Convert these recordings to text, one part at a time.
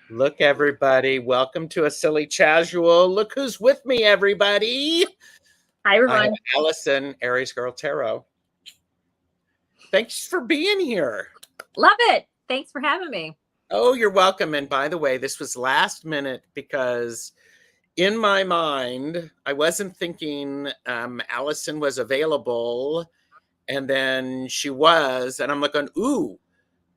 Look, everybody. Welcome to a Silly Casual. Look who's with me, everybody. Hi, I have everyone. Allison, Aries Girl Tarot. Thanks for being here. Love it. Thanks for having me. Oh, you're welcome. And by the way, this was last minute because in my mind, I wasn't thinking Allison was available. And then she was. And I'm like, ooh,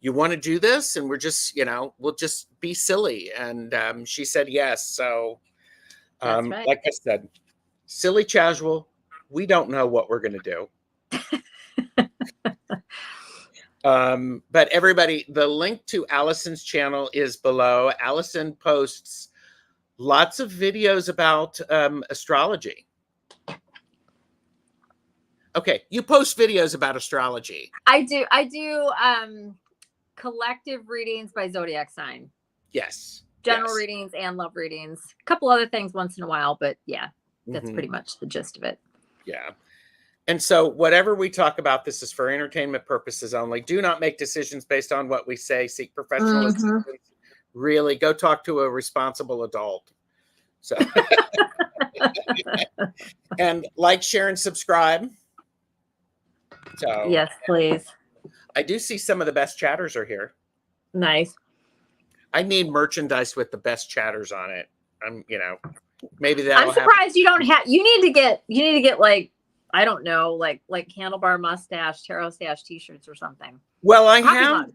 you want to do this? And we're just, we'll just be silly. And she said yes. So That's right. like I said, silly casual. We don't know what we're going to do. But everybody, the link to Allison's channel is below. Allison posts lots of videos about astrology. Okay, you post videos about astrology. I do collective readings by zodiac sign. Yes. General readings and love readings. A couple other things once in a while, but yeah, that's pretty much the gist of it. Yeah. And so whatever we talk about, this is for entertainment purposes only. Do not make decisions based on what we say. Seek professional assistance. Really, go talk to a responsible adult. So, and like, share, and subscribe. So yes, please. I do see some of the best chatters are here. Nice. I need merchandise with the best chatters on it. Maybe that. I'm surprised you don't have. You need to get like, I don't know, like handlebar mustache, tarot stash T-shirts or something. Well, I have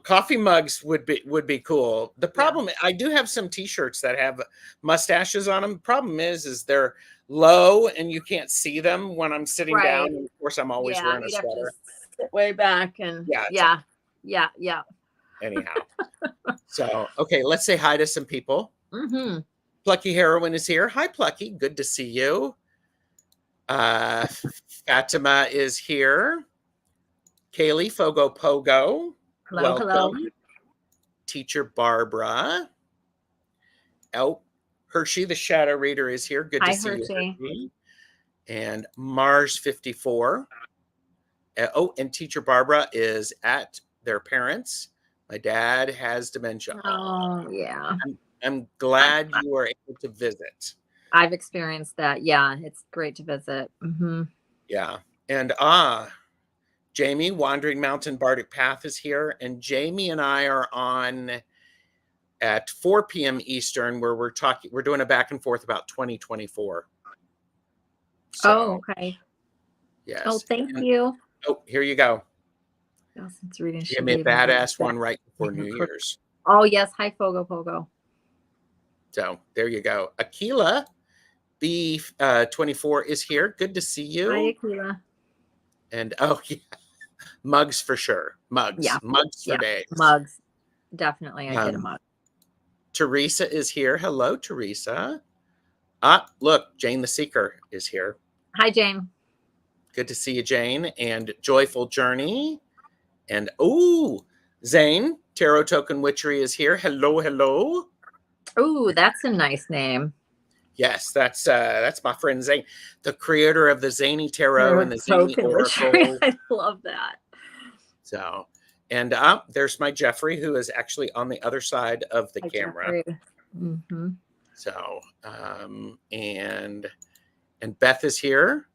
coffee mugs would be cool. The problem, I do have some T-shirts that have mustaches on them. The problem is they're low and you can't see them when I'm sitting down. And of course, I'm always wearing a sweater. Have to sit way back and yeah. Anyhow, so okay, let's say hi to some people. Plucky Heroine is here. Hi, Plucky. Good to see you. Fatima is here. Kaylee Fogo Pogo. Hello, welcome. hello. Teacher Barbara. Oh, Hershey, the shadow reader, is here. Good to see you, Hershey. And Mars 54. Oh, and Teacher Barbara is at their parents'. My dad has dementia. Oh, yeah. I'm glad you are able to visit. I've experienced that. Yeah, it's great to visit. Yeah. And Jamie, Wandering Mountain Bardic Path, is here. And Jamie and I are on at 4 p.m. Eastern, where we're doing a back and forth about 2024. So, okay. Yes. Oh, thank you. Oh, here you go. Allison's reading. Give me a badass one right before New Year's. Oh, yes. Hi, Fogo Pogo. So there you go. Aquila B24 is here. Good to see you. Hi, Aquila. And oh yeah, mugs for sure. Mugs. Yeah. Mugs for days. Mugs. Definitely. I get a mug. Teresa is here. Hello, Teresa. Look, Jane the Seeker is here. Hi, Jane. Good to see you, Jane. And Joyful Journey. And Zane, Tarot Token Witchery, is here. Hello, hello. Oh, that's a nice name. Yes, that's my friend Zane, the creator of the Zany Tarot and the Zany Oracle. I love that. So, and there's my Jeffrey, who is actually on the other side of the camera. So, and Beth is here.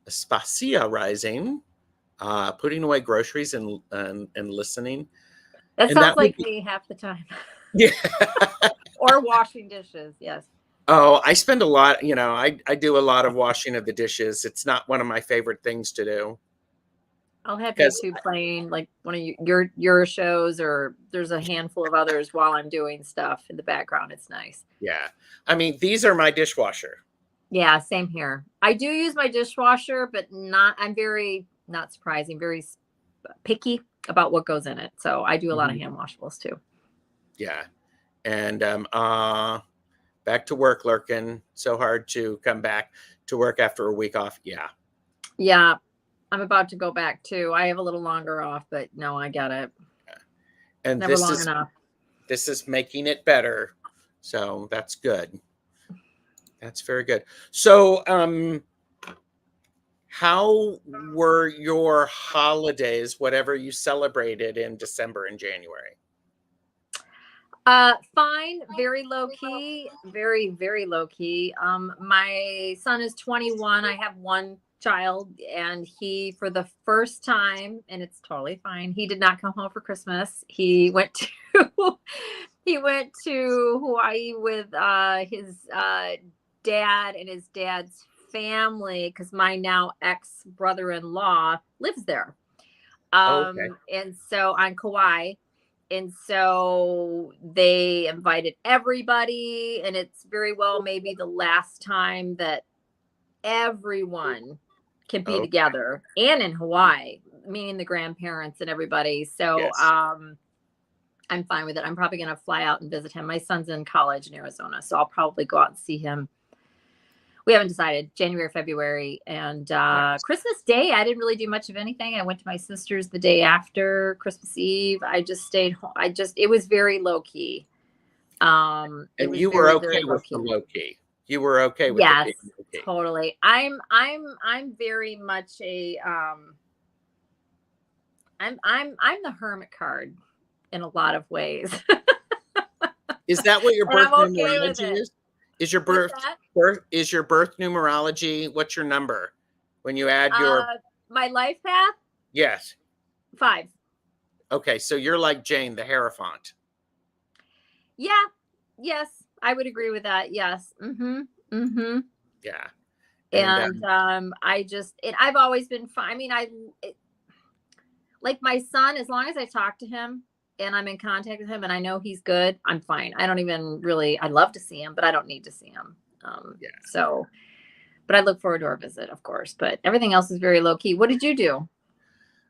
Aspasia Rising, putting away groceries and listening. That sounds like me half the time. Yeah. Or washing dishes. Yes. Oh, I spend a lot, I do a lot of washing of the dishes. It's not one of my favorite things to do. I'll have YouTube playing like one of your shows, or there's a handful of others while I'm doing stuff in the background. It's nice. Yeah. I mean, these are my dishwasher. Yeah, same here. I do use my dishwasher, but I'm very, not surprising, very picky about what goes in it. So I do a lot of hand washables too. Yeah. And back to work, lurking. So hard to come back to work after a week off. Yeah. Yeah. I'm about to go back too. I have a little longer off, but no, I get it. And never long enough. This is making it better. So that's good. That's very good. So how were your holidays, whatever you celebrated in December and January? Fine, very low key, very, very low key. My son is 21. I have one child, and he, for the first time, and it's totally fine, he did not come home for Christmas. He went to he went to Hawaii with his dad and his dad's family, because my now ex brother-in-law lives there. Okay. And so on Kauai. And so they invited everybody, and it's very well maybe the last time that everyone can be Okay. together, and in Hawaii, meaning the grandparents and everybody. So Yes. I'm fine with it. I'm probably going to fly out and visit him. My son's in college in Arizona, so I'll probably go out and see him. We haven't decided, January or February. And Nice. Christmas Day, I didn't really do much of anything. I went to my sister's the day after Christmas Eve. I just stayed home. It was very low key. It And was you were very, okay very low with the key. low key. You were okay with it Yes, being low key. totally. I'm very much a I'm the hermit card in a lot of ways. Is that what your And birth I'm okay with numerology it. is? Is your What's birth numerology? What's your number when you add your? My life path? Yes. 5. Okay, so you're like Jane the Hierophant. Yeah. Yes, I would agree with that. Yes. Mm-hmm. Yeah. And I've always been fine. I mean, like my son, as long as I talk to him and I'm in contact with him and I know he's good, I'm fine. I don't even really, I'd love to see him, but I don't need to see him. Yeah. So, but I look forward to our visit, of course, but everything else is very low key. What did you do?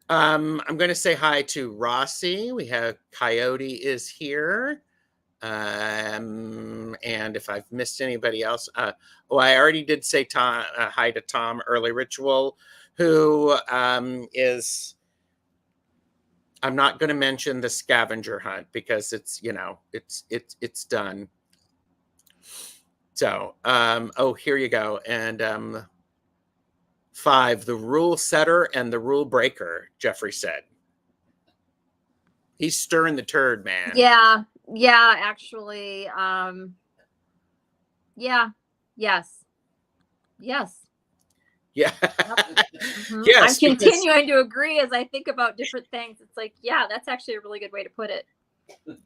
I'm going to say hi to Rossi. We have Coyote is here. And if I've missed anybody else, I already did say hi to Tom Early Ritual, who is, I'm not going to mention the scavenger hunt because it's, it's done. So, here you go. And 5, the rule setter and the rule breaker, Jeffrey said. He's stirring the turd, man. Yeah, actually. Yeah, yes. Yeah. Mm-hmm. Yes, I'm continuing to agree as I think about different things. It's like, yeah, that's actually a really good way to put it.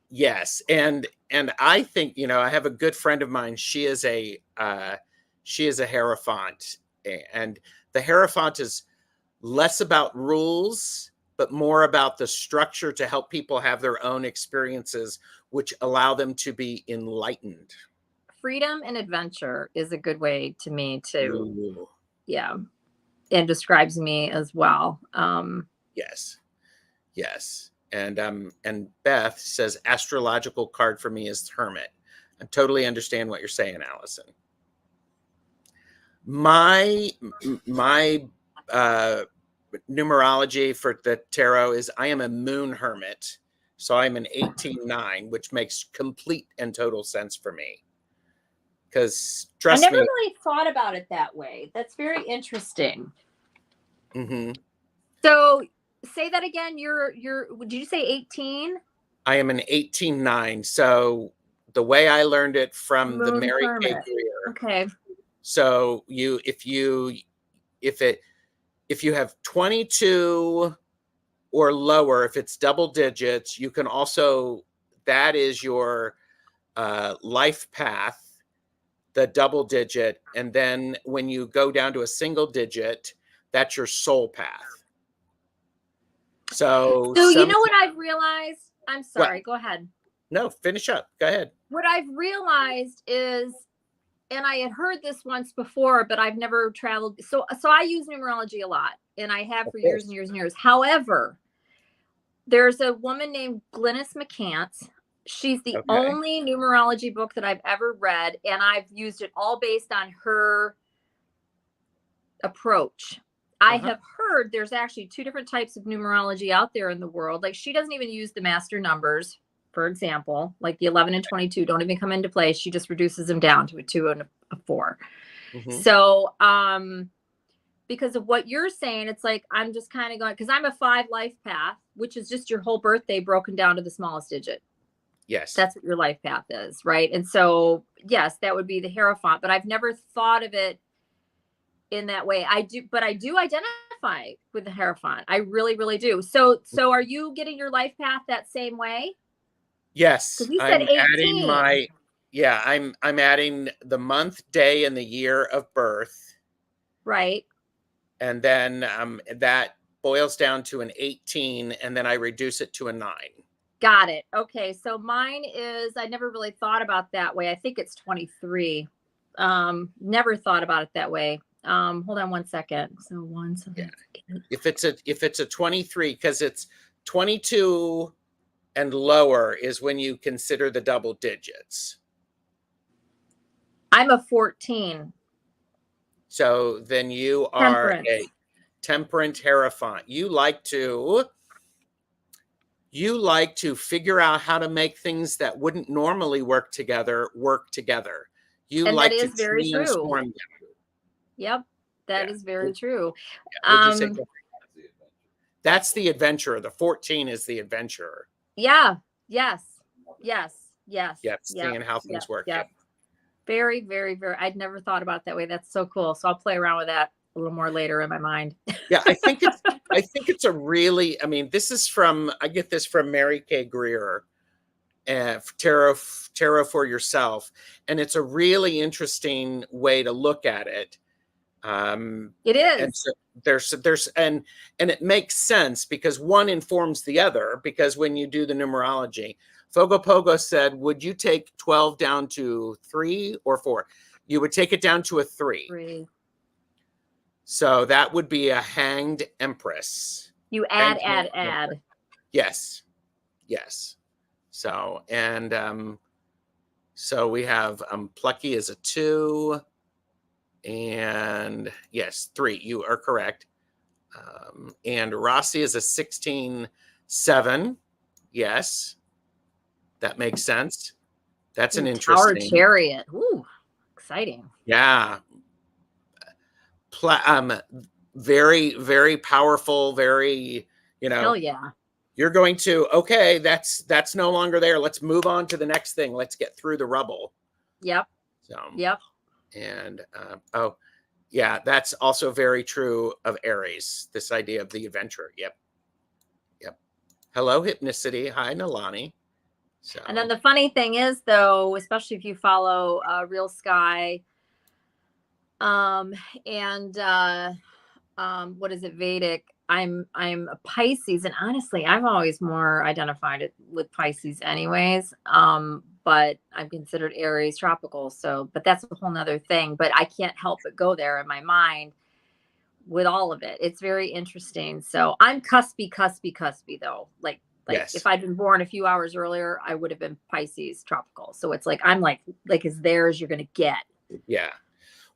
Yes, and I think, I have a good friend of mine. She is a Hierophant, and the Hierophant is less about rules, but more about the structure to help people have their own experiences, which allow them to be enlightened. Freedom and adventure is a good way to me to, Ooh. yeah, and describes me as well. Yes. And Beth says astrological card for me is Hermit. I totally understand what you're saying, Allison. My numerology for the tarot is I am a moon hermit. So I'm an 18-9, which makes complete and total sense for me. Because trust me. I never really thought about it that way. That's very interesting. Mm-hmm. So say that again. Did you say 18? I am an 18-9. So the way I learned it from Moon the Mary Kay hermit. Greer. Okay. So if you have 22 or lower, if it's double digits, you can also, that is your life path, the double digit. And then when you go down to a single digit, that's your soul path. So you know what I've realized? I'm sorry, what? Go ahead. No, finish up. Go ahead. What I've realized is, and I had heard this once before, but I've never traveled. So I use numerology a lot, and I have for years and years and years. However, there's a woman named Glynis McCants. She's the only numerology book that I've ever read, and I've used it all based on her approach. I have heard there's actually 2 different types of numerology out there in the world. Like, she doesn't even use the master numbers, for example, like the 11 and 22 don't even come into play. She just reduces them down to a 2 and a 4. So, because of what you're saying, it's like, I'm just kind of going, because I'm a 5 life path, which is just your whole birthday broken down to the smallest digit. Yes. That's what your life path is, right? And so, yes, that would be the Hierophant, but I've never thought of it in that way. I do identify with the Hierophant. I really, really do. So are you getting your life path that same way? Yes, Because you said I'm adding 18. my yeah, I'm adding the month, day, and the year of birth, Right. and then that boils down to an 18, and then I reduce it to a 9. Got it. Okay. So mine is, I never really thought about that way. I think it's 23. Never thought about it that way. Hold on one second. So one, so Yeah, that's if it's a 23, because it's 22 and lower is when you consider the double digits. I'm a 14. So then you are Temperance. a temperate hierophant. You like to figure out how to make things that wouldn't normally work together. You And that like to is very true. transform them. Yep. That Yeah. is very true. Would you say Um, that's the adventurer? The 14 is the adventurer. yeah. Yes. Yes. Yes. Yep. Yep. Seeing how Yep. things work. Yep. Yep. Very, very, very. I'd never thought about it that way. That's so cool. So I'll play around with that a little more later in my mind. Yeah, I think it's a really, I mean, I get this from Mary Kay Greer, Tarot for Yourself, and it's a really interesting way to look at it. It And is. so and it makes sense because one informs the other, because when you do the numerology, Fogopogo said, would you take 12 down to 3 or 4? You would take it down to a 3. 3. So that would be a hanged empress. You Hanged add. Yes. Yes. So, and so we have Plucky is a 2, and yes, 3. You are correct. And Rossi is a 16-7. Yes, that makes sense. That's an Ooh, Tower interesting. Chariot. Ooh, exciting. Yeah. Very, very powerful. Very, Hell yeah. you're going to, okay, that's no longer there. Let's move on to the next thing. Let's get through the rubble. Yep. So, Yep. and oh, yeah, that's also very true of Aries. This idea of the adventurer. Yep. Yep. Hello, Hypnicity. Hi, Nalani. So, And then the funny thing is, though, especially if you follow Real Sky, and what is it, Vedic? I'm a Pisces, and honestly, I've always more identified it with Pisces, anyways. But I'm considered Aries tropical, so but that's a whole nother thing. But I can't help but go there in my mind with all of it. It's very interesting. So I'm cuspy though. Like if yes. I'd been born a few hours earlier, I would have been Pisces tropical. So it's like I'm like as there as you're gonna get. Yeah.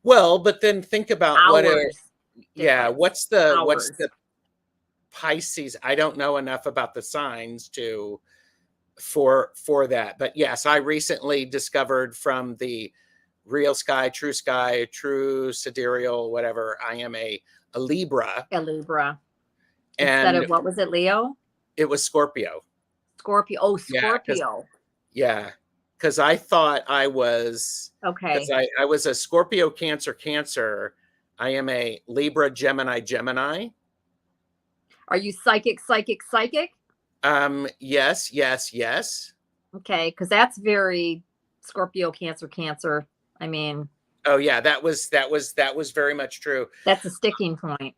Well, but then think about Hours. yeah, Difference. what's Hours. the Pisces? I don't know enough about the signs for that. But yes, I recently discovered from the Real Sky, True Sidereal, whatever, I am a Libra. A Libra. Instead And of what was it, Leo? it was Scorpio. Scorpio. Oh, Yeah, Scorpio. because I thought I was, because Okay. I was a Scorpio, Cancer. I am a Libra, Gemini. Are you psychic? Yes. Okay, because that's very Scorpio, Cancer. I mean, Oh yeah, that was very much true. that's a sticking point.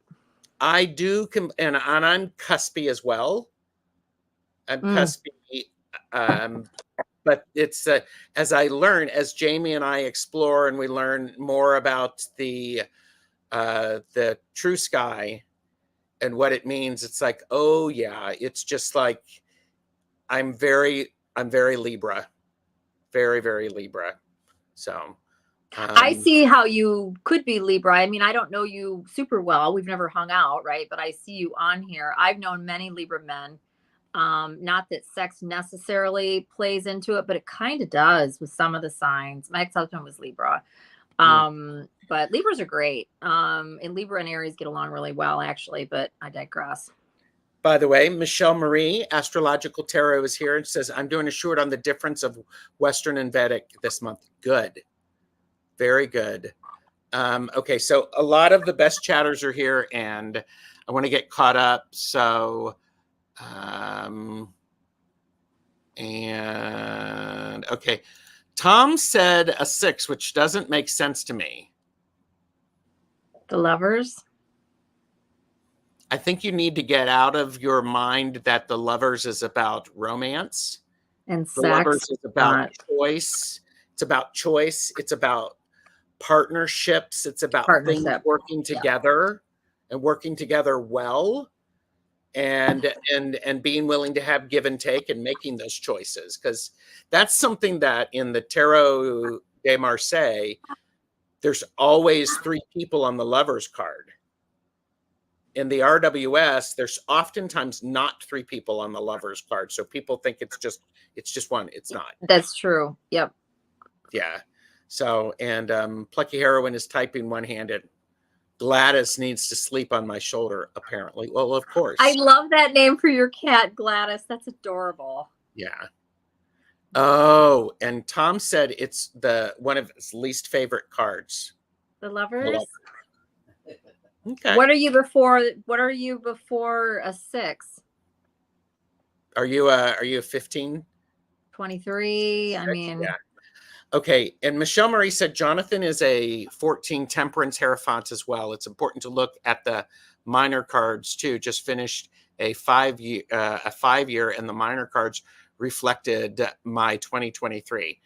I do, and I'm cuspy as well. I'm cuspy, but it's as I learn, as Jamie and I explore, and we learn more about the true sky and what it means. It's like, oh yeah, it's just like I'm very Libra, very Libra. So I see how you could be Libra. I mean, I don't know you super well. We've never hung out, right? But I see you on here. I've known many Libra men. Not that sex necessarily plays into it, but it kind of does with some of the signs. My ex-husband was Libra. But Libras are great. And Libra and Aries get along really well, actually, but I digress. By the way, Michelle Marie, Astrological Tarot, is here and says, I'm doing a short on the difference of Western and Vedic this month. Good. Very good. Okay, so a lot of the best chatters are here, and I want to get caught up. So, and okay, Tom said a 6, which doesn't make sense to me. The Lovers. I think you need to get out of your mind that the Lovers is about romance. And The sex. Lovers is about choice. It's about choice. It's about partnerships. It's about things working together and working together well, and being willing to have give and take and making those choices, because that's something that in the Tarot de Marseille, there's always 3 people on the Lovers card. In the RWS, there's oftentimes not 3 people on the Lovers card, so people think it's just one. It's not. That's true. Yep. Yeah. So, and Plucky Heroine is typing one-handed. Gladys needs to sleep on my shoulder, apparently. Well, of course. I love that name for your cat, Gladys. That's adorable. Yeah. Oh, and Tom said it's one of his least favorite cards. The Lovers? Okay. What are you before? What are you before a 6? Are you a 15? 23. I mean, yeah. Okay, and Michelle Marie said Jonathan is a 14 Temperance Hierophant as well. It's important to look at the minor cards too. Just finished a 5-year, and the minor cards reflected my 2023.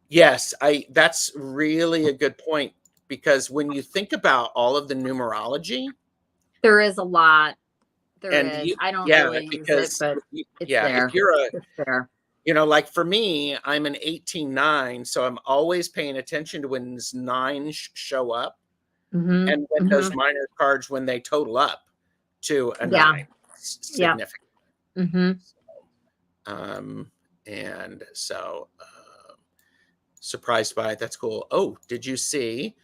Yes, that's really a good point, because when you think about all of the numerology, there is a lot. There and is. I don't really use it, but it's there. if you're it's there. You know, like for me, I'm an 18-9, so I'm always paying attention to when 9s show up, and when those minor cards, when they total up to a 9, significant. And so surprised by it. That's cool. Oh, did you see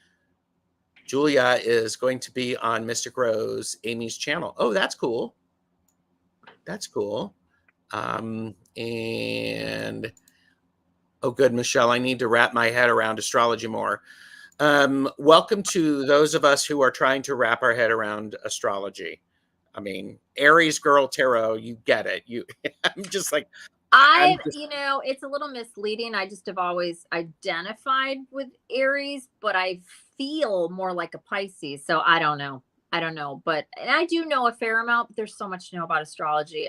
Julia is going to be on Mystic Rose, Amy's channel? Oh, that's cool. That's cool. And oh, good, Michelle, I need to wrap my head around astrology more. Welcome to those of us who are trying to wrap our head around astrology. I mean, Aries girl tarot, you get it. I'm just like, you know, it's a little misleading. I just have always identified with Aries, but I feel more like a Pisces. So I don't know. But, and I do know a fair amount, but there's so much to know about astrology.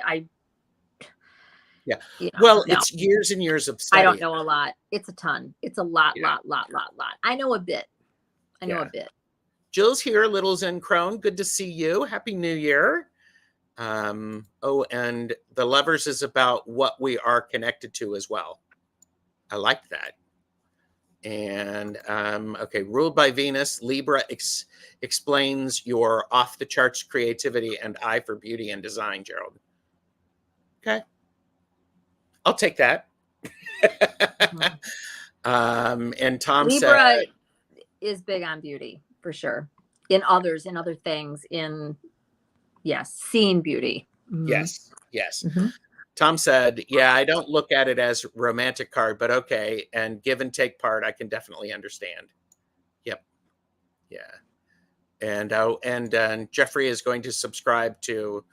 Yeah. Well, it's years and years of study. I don't know a lot. It's a ton. It's a lot. I know a bit. I know a bit. Jill's here, Little Zen Crone. Good to see you. Happy New Year. Oh, and the Lovers is about what we are connected to as well. I like that. And okay, ruled by Venus, Libra explains your off the charts creativity and eye for beauty and design, Gerald. Okay. I'll take that. And Tom Libra is big on beauty for sure. In other things, seeing beauty. Yes. Tom said, yeah, I don't look at it as romantic card, but okay. And give and take part, I can definitely understand. Yep. Yeah. And Jeffrey is going to subscribe to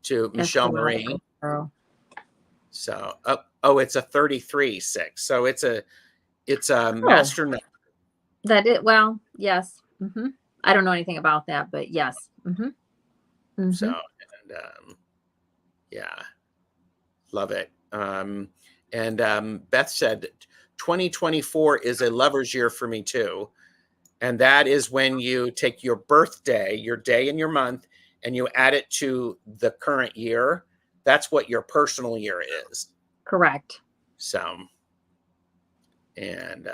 to Michelle Marie. So, it's a 33-6. So it's a master number. That it. Well, yes. I don't know anything about that, but yes. So, and love it. And Beth said 2024 is a lover's year for me too. And that is when you take your birthday, your day and your month, and you add it to the current year. That's what your personal year is. Correct. So, and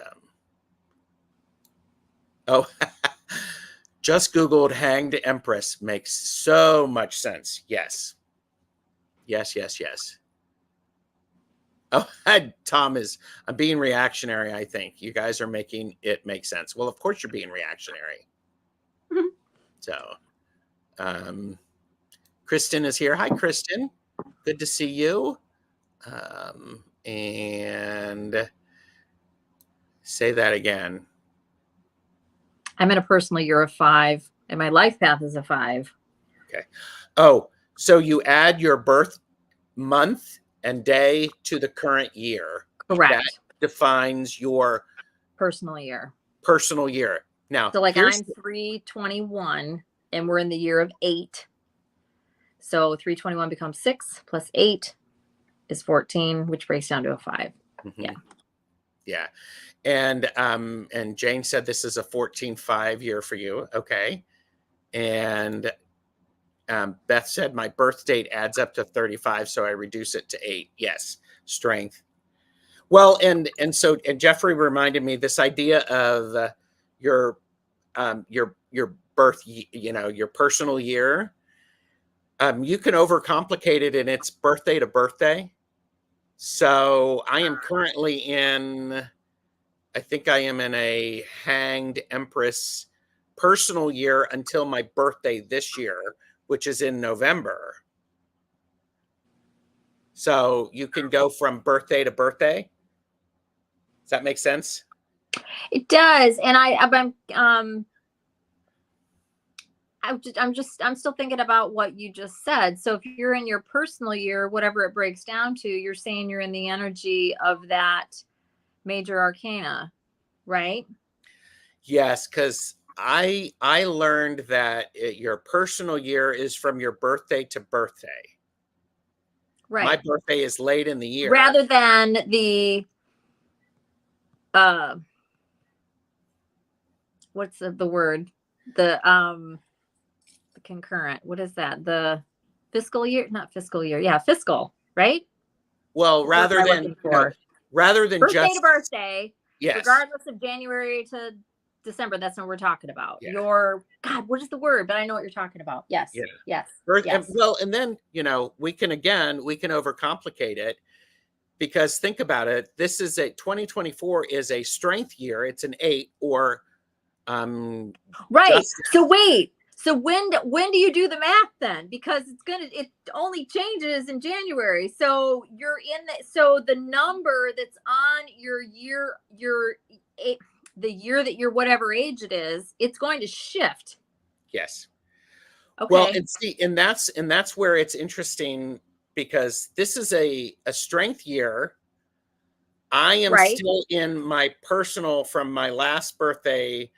just Googled Hanged Empress. Makes so much sense. Yes. Oh, Tom I'm being reactionary, I think. You guys are making it make sense. Well, of course you're being reactionary. So, Kristen is here. Hi, Kristen. Good to see you. And say that again. I'm in a personal year of 5, and my life path is a 5. Okay. Oh, so you add your birth month and day to the current year. Correct. That defines your personal year. Personal year. Now, so like I'm 321, and we're in the year of 8. So 321 becomes 6 plus 8 is 14, which breaks down to a 5. Mm-hmm. Yeah. Yeah. And Jane said this is a 14-5 year for you. Okay. And Beth said my birth date adds up to 35, so I reduce it to 8. Yes, strength. Well, and Jeffrey reminded me this idea of your birth, your personal year. You can overcomplicate it, and it's birthday to birthday. So I am currently I think I am in a hanged empress personal year until my birthday this year, which is in November. So you can go from birthday to birthday. Does that make sense? It does. And I'm still thinking about what you just said. So if you're in your personal year, whatever it breaks down to, you're saying you're in the energy of that major arcana, right? Yes, because I learned that your personal year is from your birthday to birthday. Right. My birthday is late in the year. Rather than the what's the word? The concurrent. What is that? The fiscal year? Not fiscal year. Yeah, fiscal, right? Well, rather than birthday just to birthday, yes, regardless of January to December, that's what we're talking about. Yeah. Your God, what is the word? But I know what you're talking about. Yes. Yeah. Yes. Yes. And then we can overcomplicate it, because think about it. This is 2024 is a strength year. It's an 8 or right. So wait. So when do you do the math then? Because it only changes in January. So you're in so the number that's on your year, the year that you're whatever age it is, it's going to shift. Yes. Okay. Well, and that's where it's interesting, because this is a strength year. I am still in my personal from my last birthday.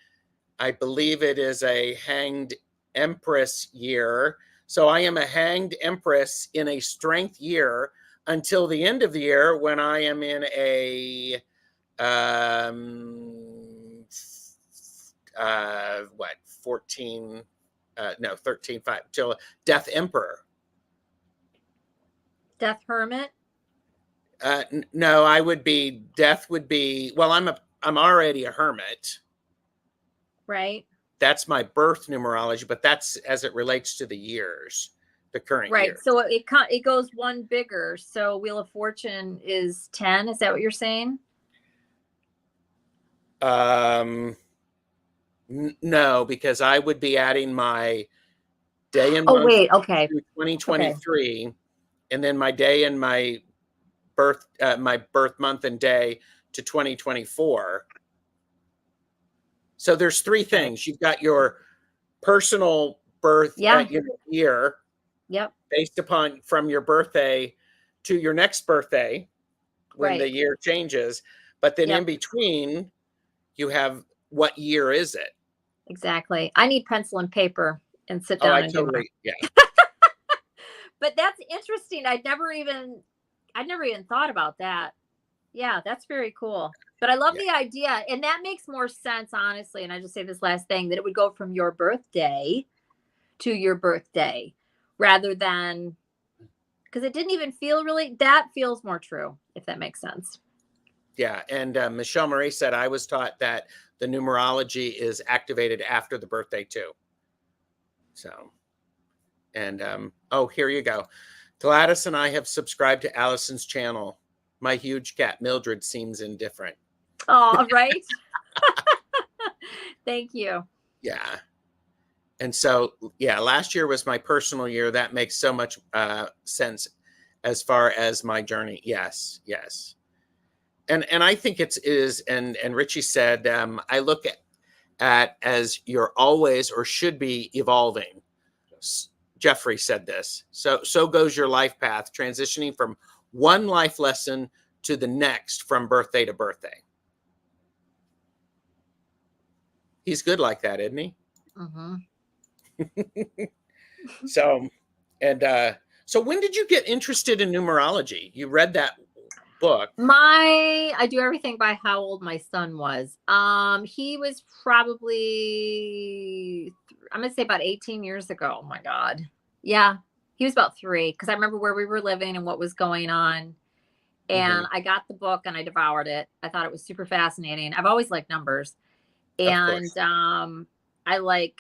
I believe it is a hanged empress year. So I am a hanged empress in a strength year until the end of the year, when I am in a 13-5 till Death Emperor. Death Hermit? No, Death would be, well, I'm already a hermit. Right. That's my birth numerology, but that's as it relates to the years, the current year. Right. So it goes one bigger. So Wheel of Fortune is 10. Is that what you're saying? No, because I would be adding my day and month to 2023, and then my day and my birth month and day to 2024. So there's 3 things. You've got your personal birth year. Yep. Based upon from your birthday to your next birthday, when the year changes. But then in between, you have what year is it? Exactly. I need pencil and paper and sit down and do it. Yeah. But that's interesting. I'd never even thought about that. Yeah, that's very cool. But I love the idea, and that makes more sense, honestly. And I just say this last thing, that it would go from your birthday to your birthday, rather than, because it didn't even feel really, that feels more true, if that makes sense. Yeah. And Michelle Marie said, I was taught that the numerology is activated after the birthday too. So, and here you go. Gladys and I have subscribed to Allison's channel. My huge cat Mildred seems indifferent. Oh, right. Thank you. Yeah. And so, yeah, last year was my personal year. That makes so much sense as far as my journey. Yes, yes. And I think it is, and Richie said, I look at as you're always or should be evolving. Jeffrey said this. So goes your life path, transitioning from one life lesson to the next from birthday to birthday. He's good like that, isn't he? Mm-hmm. So, and so when did you get interested in numerology? You read that book. I do everything by how old my son was. He was probably, I'm gonna say about 18 years ago. Oh my God. Yeah. He was about 3 because I remember where we were living and what was going on. And I got the book and I devoured it. I thought it was super fascinating. I've always liked numbers. Of And course. I like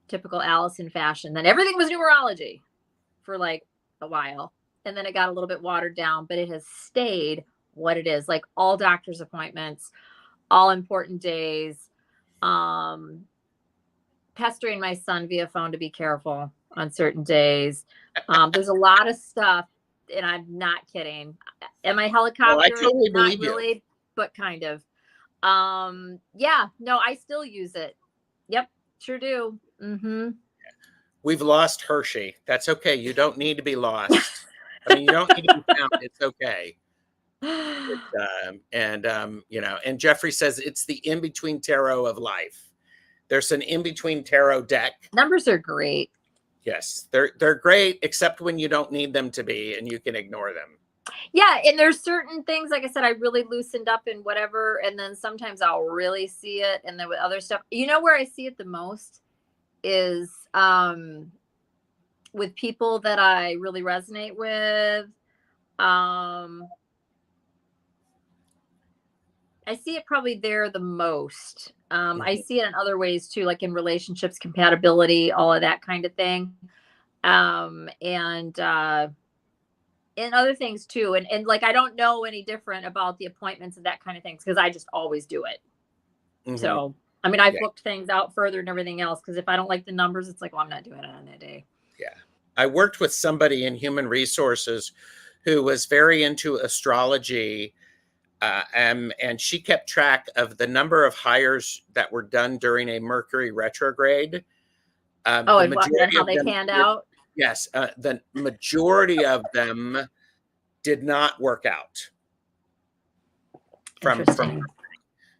typical Allison fashion. Then everything was numerology for like a while. And then it got a little bit watered down, but it has stayed what it is. Like all doctor's appointments, all important days, pestering my son via phone to be careful on certain days. There's a lot of stuff, and I'm not kidding. Am I Oh, I helicopter? totally Not believe you. really, but kind of. Yeah, no, I still use it. Yep, sure do. Mm-hmm. We've lost Hershey. That's okay. You don't need to be lost. I mean, you don't need to be found. It's okay. And Jeffrey says it's the in-between tarot of life. There's an in-between tarot deck. Numbers are great. Yes, they're great, except when you don't need them to be, and you can ignore them. Yeah, and there's certain things, like I said, I really loosened up in whatever, and then sometimes I'll really see it, and then with other stuff, where I see it the most is with people that I really resonate with. I see it probably there the most. I see it in other ways too, like in relationships, compatibility, all of that kind of thing. And other things too. And like, I don't know any different about the appointments and that kind of things because I just always do it. So, I mean, I've booked things out further and everything else because if I don't like the numbers, it's like, well, I'm not doing it on that day. Yeah. I worked with somebody in human resources who was very into astrology. And she kept track of the number of hires that were done during a Mercury retrograde. And how they panned out? Yes. The majority of them did not work out. Interesting.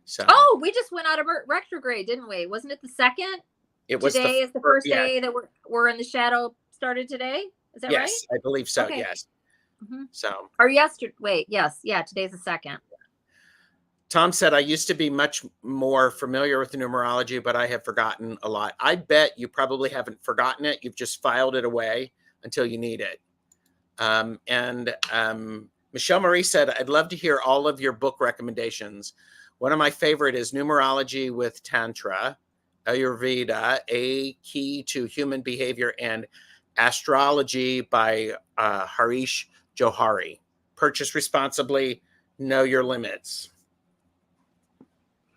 So. Oh, we just went out of retrograde, didn't we? Wasn't it the second? It was today is the first day that we're in the shadow started today. Is that right? Yes, I believe so. Okay. Yes. So. Or yesterday. Wait. Yes. Yeah. Today's the second. Tom said, I used to be much more familiar with the numerology, but I have forgotten a lot. I bet you probably haven't forgotten it. You've just filed it away until you need it. Michelle Marie said, I'd love to hear all of your book recommendations. One of my favorite is Numerology with Tantra, Ayurveda, A Key to Human Behavior, and Astrology by Harish Johari. Purchase responsibly, know your limits.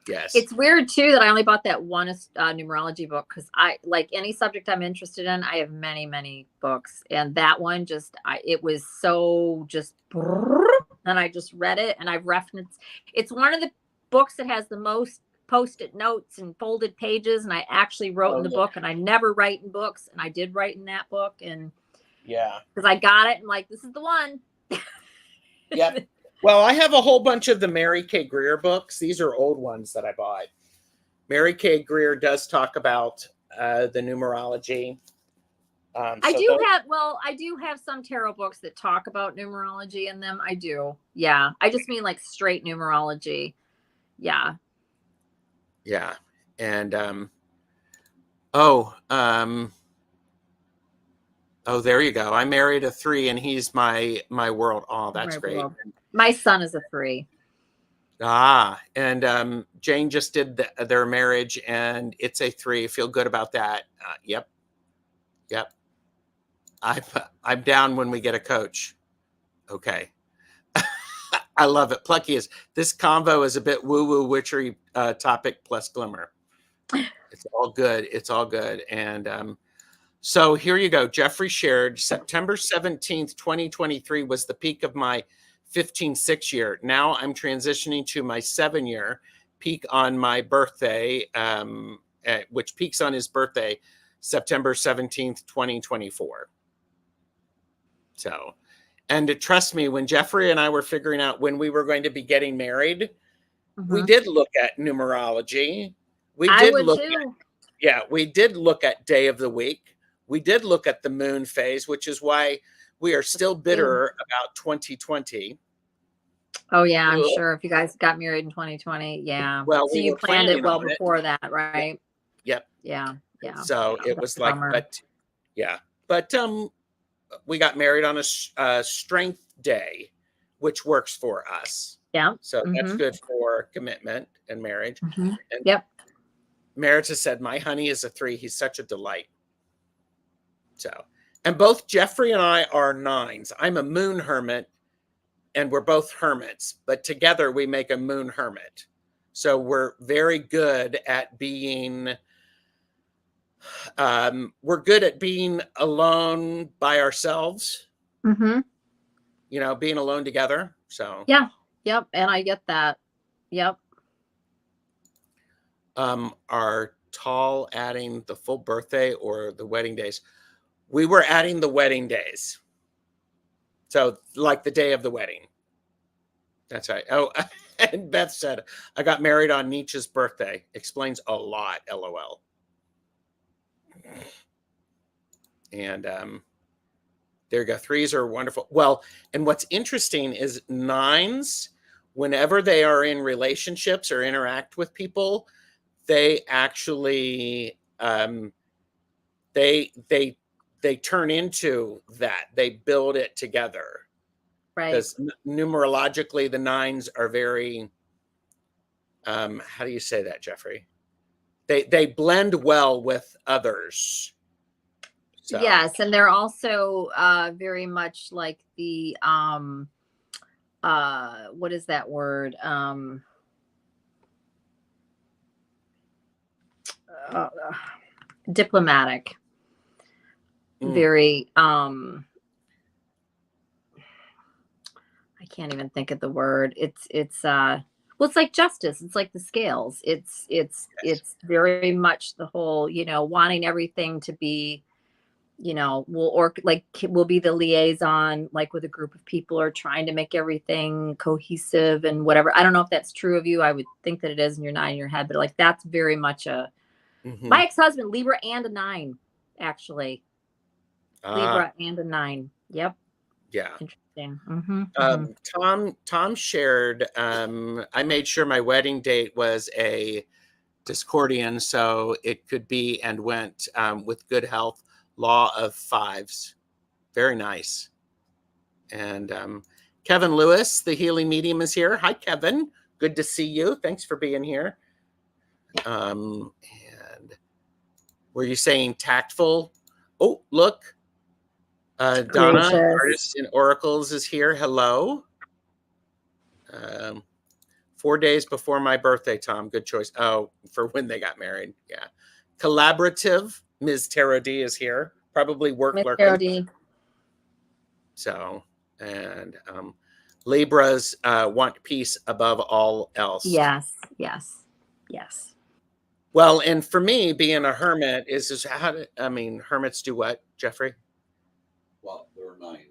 Yes. It's weird too that I only bought that one numerology book because I like any subject I'm interested in. I have many, many books, and that one it was so just, and I just read it and I've referenced. It's one of the books that has the most post-it notes and folded pages, and I actually wrote in the book, and I never write in books, and I did write in that book, and because I got it and like this is the one. Yep. Well, I have a whole bunch of the Mary K. Greer books. These are old ones that I bought. Mary K. Greer does talk about the numerology. I do have some tarot books that talk about numerology in them. I do. Yeah. I just mean like straight numerology. Yeah. Yeah. And, there you go. I married a 3 and he's my world. Oh, that's great. World. My son is a 3. And Jane just did their marriage and it's a 3. Feel good about that. Yep. I'm down when we get a coach. Okay. I love it. Plucky is this convo is a bit woo-woo witchery topic plus glimmer. It's all good. It's all good. And so here you go. Jeffrey shared September 17th, 2023 was the peak of my 15-6 year. Now I'm transitioning to my 7-year peak on my birthday, which peaks on his birthday, September 17th, 2024. So, and trust me, when Jeffrey and I were figuring out when we were going to be getting married, we did look at numerology. We did look at, we did look at day of the week. We did look at the moon phase, which is why we are still bitter about 2020. Oh yeah, I'm sure if you guys got married in 2020, yeah. Well, so you planned it well before that, right? Yep. Yeah. So it was like, but yeah, but we got married on a strength day, which works for us. Yeah. So that's good for commitment and marriage. And yep. Meredith said, my honey is a 3. He's such a delight. So, and both Jeffrey and I are 9s. I'm a moon hermit and we're both hermits, but together we make a moon hermit. So we're very good at being, we're good at being alone by ourselves, you know, being alone together. So yeah. Yep. And I get that. Yep. Are Tall adding the full birthday or the wedding days? We were adding the wedding days. So like the day of the wedding. That's right. Oh, and Beth said, I got married on Nietzsche's birthday. Explains a lot, LOL. And there you go. 3s are wonderful. Well, and what's interesting is 9s, whenever they are in relationships or interact with people, they actually they turn into that. They build it together. Right. Because numerologically, the 9s are very, how do you say that, Jeffrey? They blend well with others. So. Yes, and they're also very much like the what is that word? Diplomatic. Very I can't even think of the word. It's well, it's like justice. It's like the scales. It's very much the whole, you know, wanting everything to be, you know, we'll be the liaison, like with a group of people, or trying to make everything cohesive and whatever. I don't know if that's true of you. I would think that it is, and you're not in your head, but like that's very much a my ex-husband, Libra and a 9, actually. Libra and a 9. Yep. Yeah. Interesting. Tom shared, I made sure my wedding date was a Discordian, so it could be and went with good health, law of 5s. Very nice. And Kevin Lewis, the healing medium, is here. Hi, Kevin. Good to see you. Thanks for being here. And were you saying tactful? Oh, look. Donna, Artist in Oracles, is here. Hello. 4 days before my birthday, Tom. Good choice. Oh, for when they got married. Yeah. Collaborative. Ms. Tarot D is here. Probably work lurking. So, and Libras want peace above all else. Yes, yes, yes. Well, and for me, being a hermit is how do, I mean, hermits do what, Jeffrey? Well, they're 9s.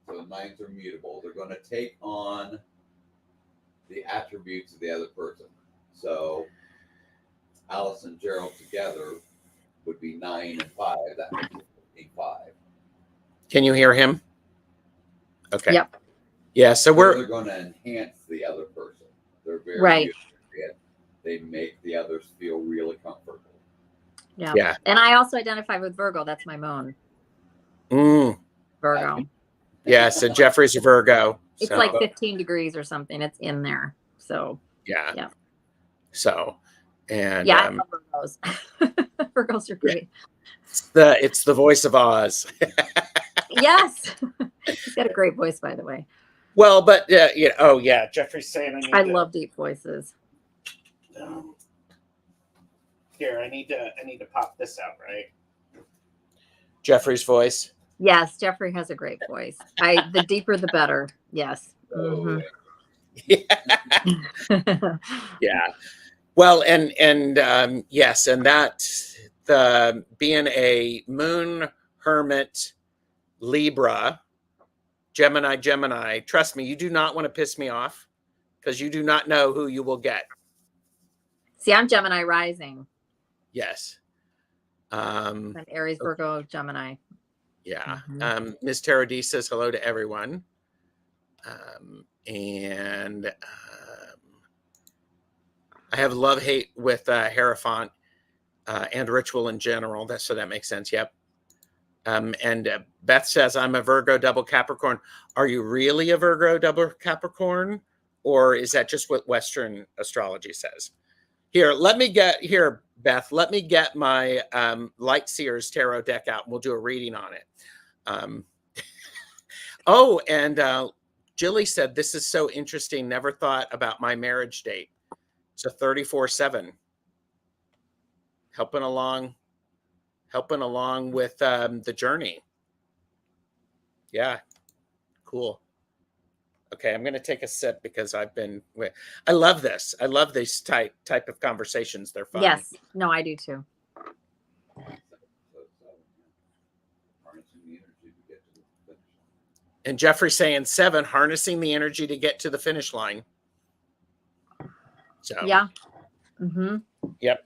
So the 9s are mutable. They're going to take on the attributes of the other person. So Allyson Gerald together would be 9 and 5. That makes it 5. Can you hear him? Okay. Yep. Yeah. So they're going to enhance the other person. They're very right. They make the others feel really comfortable. Yeah. Yeah. And I also identify with Virgo. That's my moon. Virgo. Yeah. So Jeffrey's a Virgo. It's like 15 degrees or something. It's in there. So yeah. Yeah. So and yeah, I love Virgos. Virgos are great. It's the voice of Oz. Yes. He's got a great voice, by the way. Well, but yeah. Oh yeah. Jeffrey's saying I love deep voices. here, I need to pop this out, right? Jeffrey's voice. Yes, Jeffrey has a great voice. The deeper the better. Yes. Oh, Mhm. Yeah. Well, and yes, and that the being a moon hermit Libra, Gemini, trust me, you do not want to piss me off because you do not know who you will get. See, I'm Gemini rising. Yes. I'm Aries, Virgo, Gemini. Yeah. Mhm. Ms. Tara D says hello to everyone. And I have love-hate with Hierophant and ritual in general. So that makes sense. Yep. And Beth says, I'm a Virgo double Capricorn. Are you really a Virgo double Capricorn? Or is that just what Western astrology says? Here, Beth, let me get my Light Seers Tarot deck out and we'll do a reading on it. Oh, and Jilly said, this is so interesting. Never thought about my marriage date. It's a 34/7. Helping along with the journey. Yeah, cool. Okay, I'm going to take a sip because I love this. I love these type of conversations. They're fun. Yes. No, I do too. And Jeffrey's saying 7, harnessing the energy to get to the finish line. So yeah. Mm-hmm. Yep.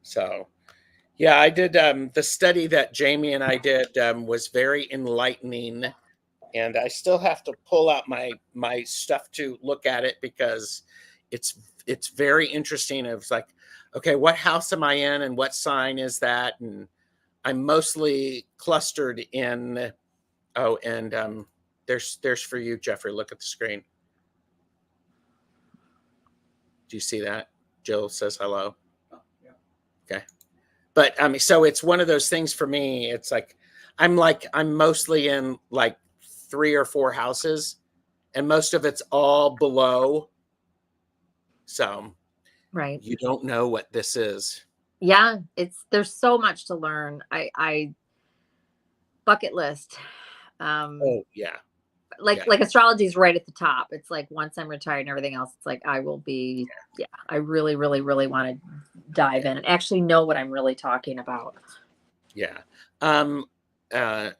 So yeah, I did the study that Jamie and I did was very enlightening. And I still have to pull out my stuff to look at it because it's very interesting. It was like, okay, what house am I in and what sign is that? And I'm mostly clustered in. Oh, and there's for you, Jeffrey. Look at the screen. Do you see that? Jill says hello. Oh, yeah. Okay, but so it's one of those things for me. It's like I'm mostly in like 3 or 4 houses, and most of it's all below. So Right. you don't know what this is. Yeah. There's so much to learn. I bucket list. Oh yeah. Like astrology is right at the top. It's like once I'm retired and everything else, it's like I will be. Yeah. I really, really, really want to dive in and actually know what I'm really talking about. Yeah.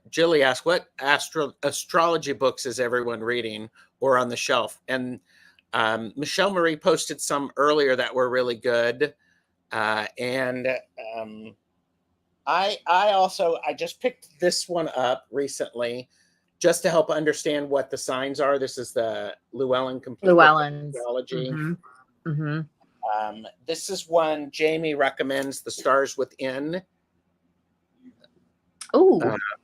Jilly asked, what astrology books is everyone reading or on the shelf? And Michelle Marie posted some earlier that were really good. And I just picked this one up recently just to help understand what the signs are. This is the Llewellyn Complete Astrology. Mm-hmm. Mm-hmm. This is one Jamie recommends, The Stars Within. Oh,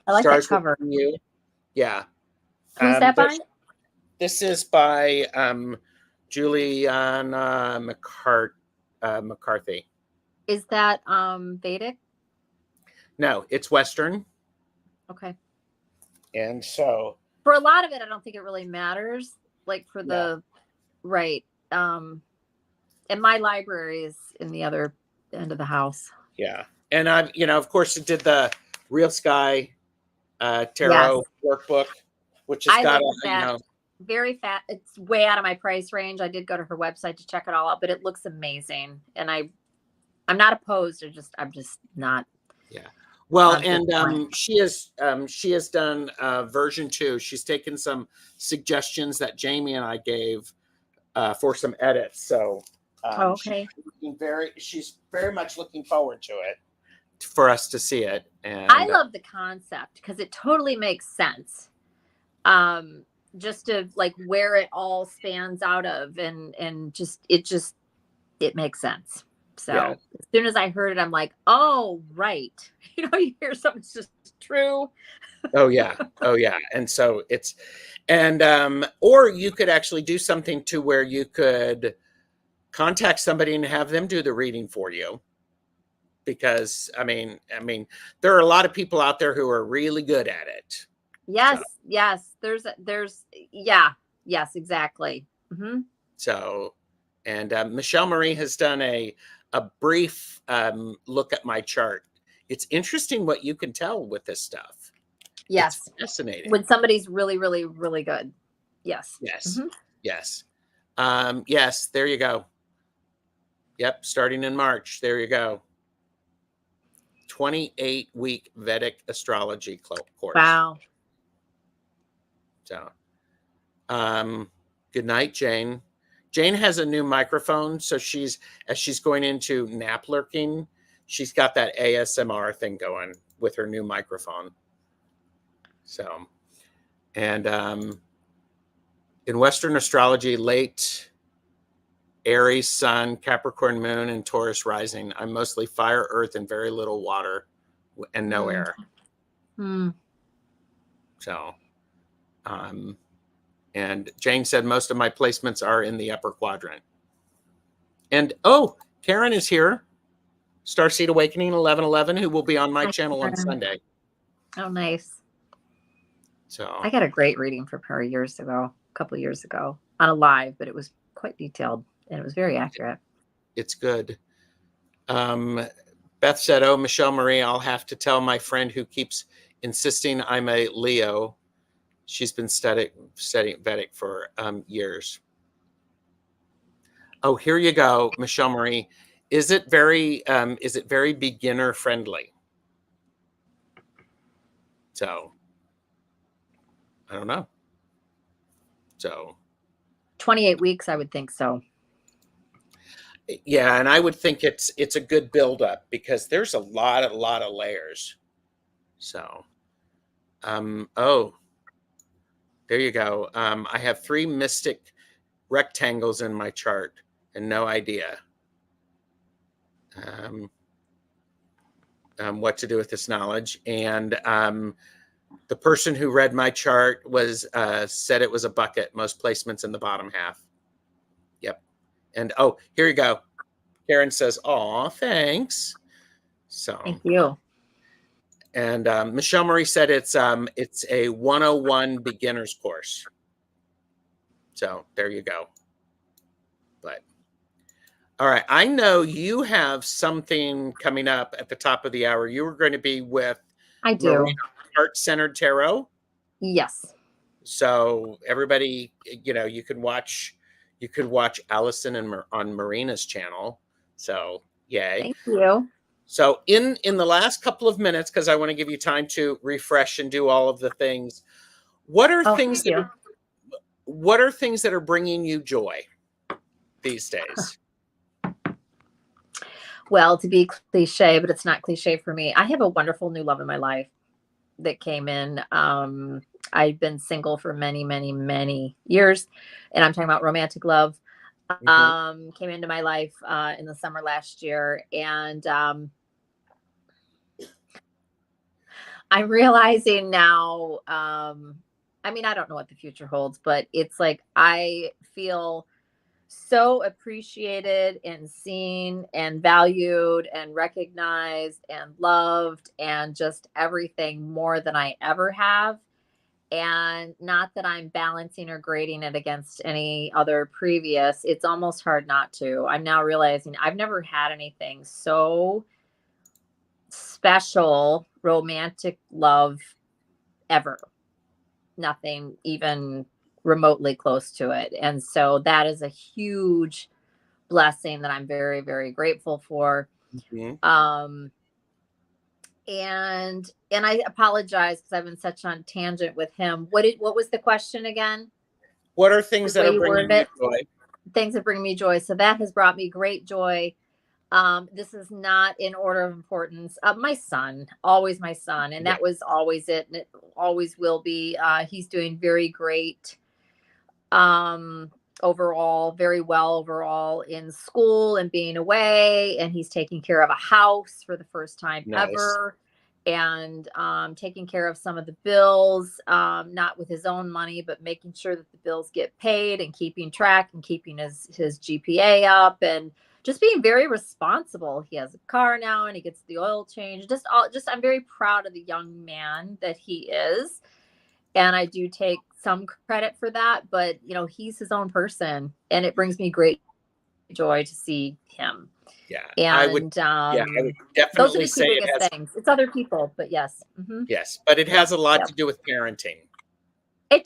I like that cover. You. Yeah. Who's that by? This is by Juliana McCarthy. Is that Vedic? No, it's Western. Okay. And so for a lot of it, I don't think it really matters. Like for the right. And my library is in the other end of the house. Yeah. And I, of course, it did the Real Sky Tarot workball, which has got a, very fat. It's way out of my price range. I did go to her website to check it all out, but it looks amazing. And I'm not opposed. I'm just not. Yeah. Well, and she has done version 2. She's taken some suggestions that Jamie and I gave for some edits. So okay. She's very much looking forward to it for us to see it. And I love the concept because it totally makes sense. Just to like where it all spans out of and it makes sense. So as soon as I heard it, I'm like, oh, right. You hear something's just true. Oh yeah. And so it's, or you could actually do something to where you could contact somebody and have them do the reading for you. Because I mean, there are a lot of people out there who are really good at it. Yes. So. Yes. Yes, exactly. Mm-hmm. So, And Michelle Marie has done a brief look at my chart. It's interesting what you can tell with this stuff. Yes. It's fascinating. When somebody's really, really, really good. Yes. Yes. Yes. Yes. There you go. Yep. Starting in March. There you go. 28-week Vedic astrology course. Wow. So, good night, Jane. Jane has a new microphone, so as she's going into nap lurking, she's got that ASMR thing going with her new microphone. So, and in Western astrology, late Aries sun, Capricorn moon, and Taurus rising. I'm mostly fire, earth, and very little water and no air. So, and Jane said most of my placements are in the upper quadrant. And oh, Karen is here. Starseed Awakening 1111, who will be on my channel on Sunday. Oh, nice. So I got a great reading from her a couple years ago on a live, but it was quite detailed and it was very accurate. It's good. Beth said, oh, Michelle Marie, I'll have to tell my friend who keeps insisting I'm a Leo. She's been studying Vedic for years. Oh, here you go, Michelle Marie. Is it very beginner friendly? So I don't know. So 28 weeks, I would think so. Yeah, and I would think it's a good buildup because there's a lot of layers. So, oh, there you go. I have 3 mystic rectangles in my chart and no idea what to do with this knowledge. And the person who read my chart said it was a bucket, most placements in the bottom half. Yep. And oh, here you go. Karen says, "Aw, thanks." So thank you. And Michelle Marie said it's a 101 beginner's course. So there you go. But all right, I know you have something coming up at the top of the hour. You were going to be with I do. Heart-Centered Tarot. Yes. So everybody, you could watch Allison on Marina's channel. So yay. Thank you. So in the last couple of minutes, because I want to give you time to refresh and do all of the things, what are things that are bringing you joy these days? Well, to be cliche, but it's not cliche for me. I have a wonderful new love in my life that came in. I've been single for many, many, many years, and I'm talking about romantic love. Came into my life in the summer last year, and I'm realizing now, I mean, I don't know what the future holds, but it's like I feel so appreciated and seen and valued and recognized and loved and just everything more than I ever have. And not that I'm balancing or grading it against any other previous. It's almost hard not to. I'm now realizing I've never had anything so special, romantic love ever. Nothing even remotely close to it. And so that is a huge blessing that I'm very, very grateful for. And I apologize because I've been such on tangent with him. What was the question again? What are things that are bringing you joy? Things that bring me joy. So that has brought me great joy. This is not in order of importance. My son, always my son. And that was always it. And it always will be. He's doing very great overall, very well overall in school and being away. And he's taking care of a house for the first time ever. And taking care of some of the bills, not with his own money, but making sure that the bills get paid and keeping track and keeping his GPA up and just being very responsible. He has a car now and he gets the oil change. I'm very proud of the young man that he is. And I do take some credit for that, but he's his own person and it brings me great joy to see him. Yeah, I would. And Yeah, I would those are definitely the two say it biggest has. things. It's other people, but yes. Yes, but it Yep. has a lot Yep. to do with parenting.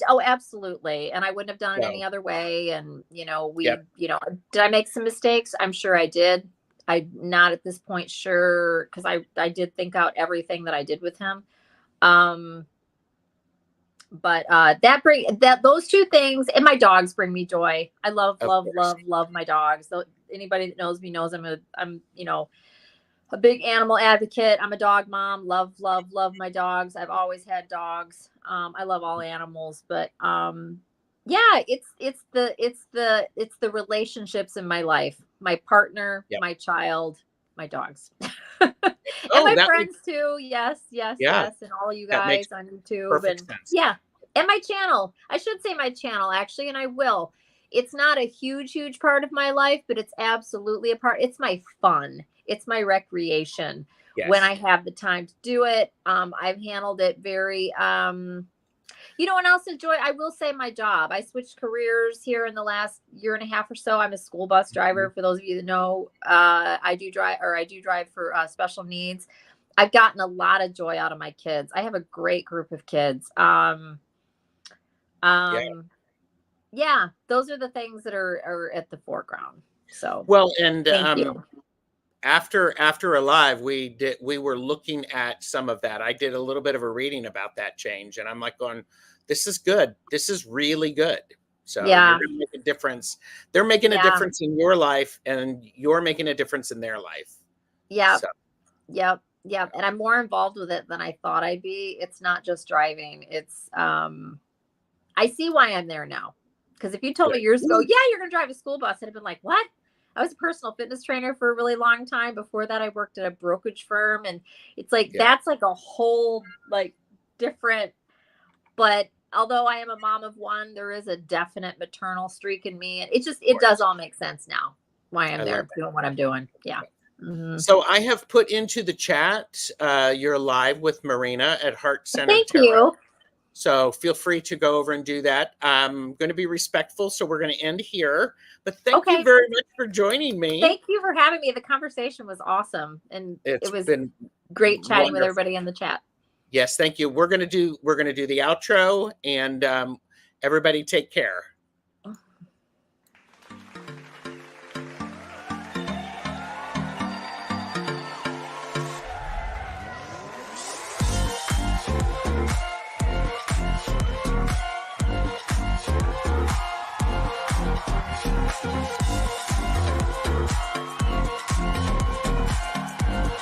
Oh, absolutely. And I wouldn't have done it So, any other way. And, yep. did I make some mistakes? I'm sure I did. I'm not at this point sure, because I did think out everything that I did with him. But those two things, and my dogs bring me joy. I love, Of love, course. love, love my dogs. So anybody that knows me knows I'm a big animal advocate. I'm a dog mom. Love, love, love my dogs. I've always had dogs. I love all animals, but yeah, it's the relationships in my life. My partner, Yep. my child, my dogs. And Oh, my that friends too. Yes, yes, Yeah, yes. And all you that makes guys on YouTube. perfect And sense. yeah. And my channel. I should say my channel actually, and I will. It's not a huge part of my life, but it's absolutely a part. It's my fun. It's my recreation when Yes. I have the time to do it. I've handled it very, and also enjoy, I will say my job. I switched careers here in the last year and a half or so. I'm a school bus driver. For those of you that know, I do drive for special needs. I've gotten a lot of joy out of my kids. I have a great group of kids. Yeah, those are the things that are at the foreground. So, Well, and thank you. after Alive, we were looking at some of that. I did a little bit of a reading about that change, and I'm like going, this is good. This is really good. So Yeah. you're gonna make a difference. They're making a difference in your life, and you're making a difference in their life. Yeah. So. Yep. Yep. And I'm more involved with it than I thought I'd be. It's not just driving. It's I see why I'm there now. Because if you told me years ago, yeah, you're gonna drive a school bus, I'd have been like, what? I was a personal fitness trainer for a really long time. Before that, I worked at a brokerage firm, and it's like that's like a whole different. But although I am a mom of one, there is a definite maternal streak in me, and it does all make sense now why I'm there doing what I'm doing. Yeah. Mm-hmm. So I have put into the chat, you're live with Marina at Heart Center. Thank you. So feel free to go over and do that. I'm going to be respectful, so we're going to end here. But thank you very much for joining me. Thank you for having me. The conversation was awesome, and it was been great chatting with everybody in the chat. Yes, thank you. We're going to do the outro, and everybody take care.